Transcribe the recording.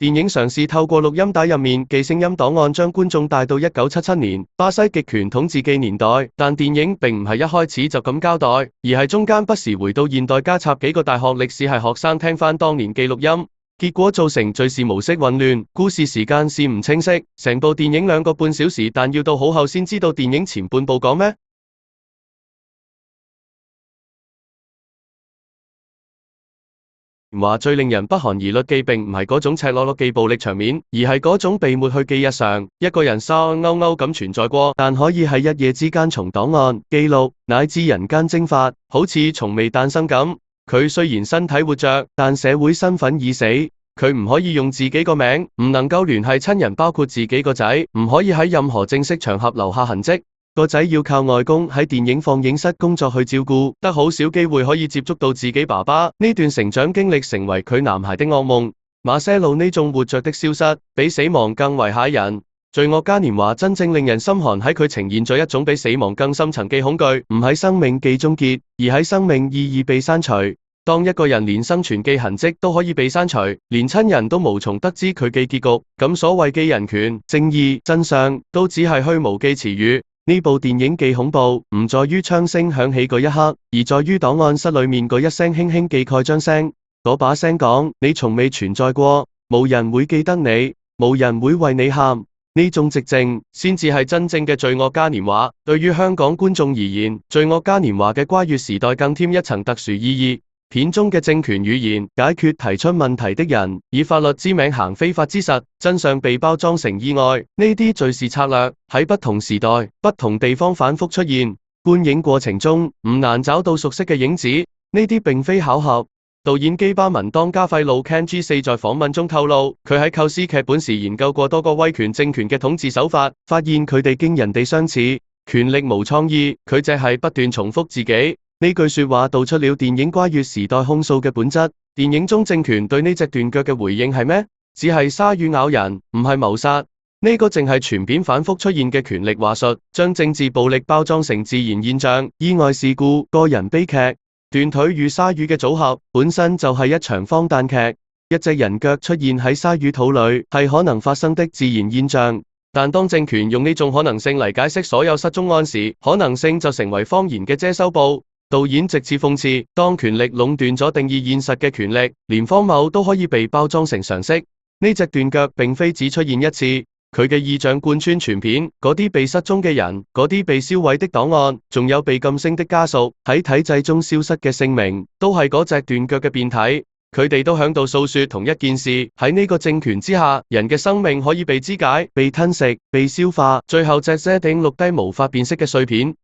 電影嘗試透過錄音帶入面嘅聲音檔案將觀眾帶到1977年巴西極權統治嘅年代，但電影並唔係一開始就咁交代，而係中間不時回到現代加插幾個大學歷史系學生聽返當年嘅錄音，結果造成敘事模式混亂，故事時間線唔清晰，成部電影2個半小時，但要到好後先知道電影前半部講咩。話最令人不寒而慄嘅並唔係嗰種赤裸裸嘅暴力場面，而係嗰種被抹去嘅日常。一個人沙勾勾咁存在過，但可以喺一夜之間從檔案、記錄乃至人間蒸發，好似從未誕生咁。佢雖然身體活着，但社會身份已死。佢唔可以用自己個名，唔能夠聯繫親人，包括自己個仔，唔可以喺任何正式場合留下痕跡。個仔要靠外公喺電影放映室工作去照顧，得好少機會可以接觸到自己爸爸。呢段成長經歷成為佢男孩的噩夢。馬塞路呢種活着的消失，比死亡更為嚇人。罪惡嘉年華真正令人心寒，喺佢呈現咗一種比死亡更深層嘅恐懼，唔喺生命嘅終結，而喺生命意義被刪除。當一個人連生存嘅痕跡都可以被刪除，連親人都無從得知佢嘅結局，咁所謂嘅人權、正義、真相，都只係虛無嘅詞語。呢部電影既恐怖，唔在於槍聲響起嗰一刻，而在於檔案室裏面嗰一聲輕輕嘅蓋章聲。嗰把聲講：你從未存在過，冇人會記得你，冇人會為你喊。呢種寂靜，先至係真正嘅罪惡嘉年華。對於香港觀眾而言，罪惡嘉年華嘅跨越時代更添一層特殊意義。片中嘅政權語言解決提出問題的人，以法律之名行非法之實，真相被包裝成意外。呢啲敘事策略喺不同時代、不同地方反覆出現。觀影過程中唔難找到熟悉嘅影子，呢啲並非巧合。導演基巴文當加費魯 Ken G4 在訪問中透露，佢喺構思劇本時研究過多個威權政權嘅統治手法，發現佢哋驚人地相似。權力無創意，佢只係不斷重複自己。呢句說話道出了電影跨越時代控訴嘅本質。電影中政權對呢隻斷腳嘅回應係咩？只係鯊魚咬人，唔係謀殺。呢個正係全片反覆出現嘅權力話術，將政治暴力包裝成自然現象、意外事故、個人悲劇。斷腿與鯊魚嘅組合本身就係一場荒誕劇。一隻人腳出現喺鯊魚肚裏，係可能發生的自然現象。但當政權用呢種可能性嚟解釋所有失蹤案時，可能性就成為謊言嘅遮羞布。導演直接諷刺，當權力壟斷咗定義現實嘅權力，連荒謬都可以被包裝成常識。呢隻斷腳並非只出現一次，佢嘅意象貫穿全片。嗰啲被失蹤嘅人，嗰啲被銷毀的檔案，仲有被禁聲的家屬，喺體制中消失嘅姓名，都係嗰隻斷腳嘅變體。佢哋都響度訴說同一件事。喺呢個政權之下，人嘅生命可以被肢解、被吞食、被消化，最後隻頂錄低無法辨識嘅碎片。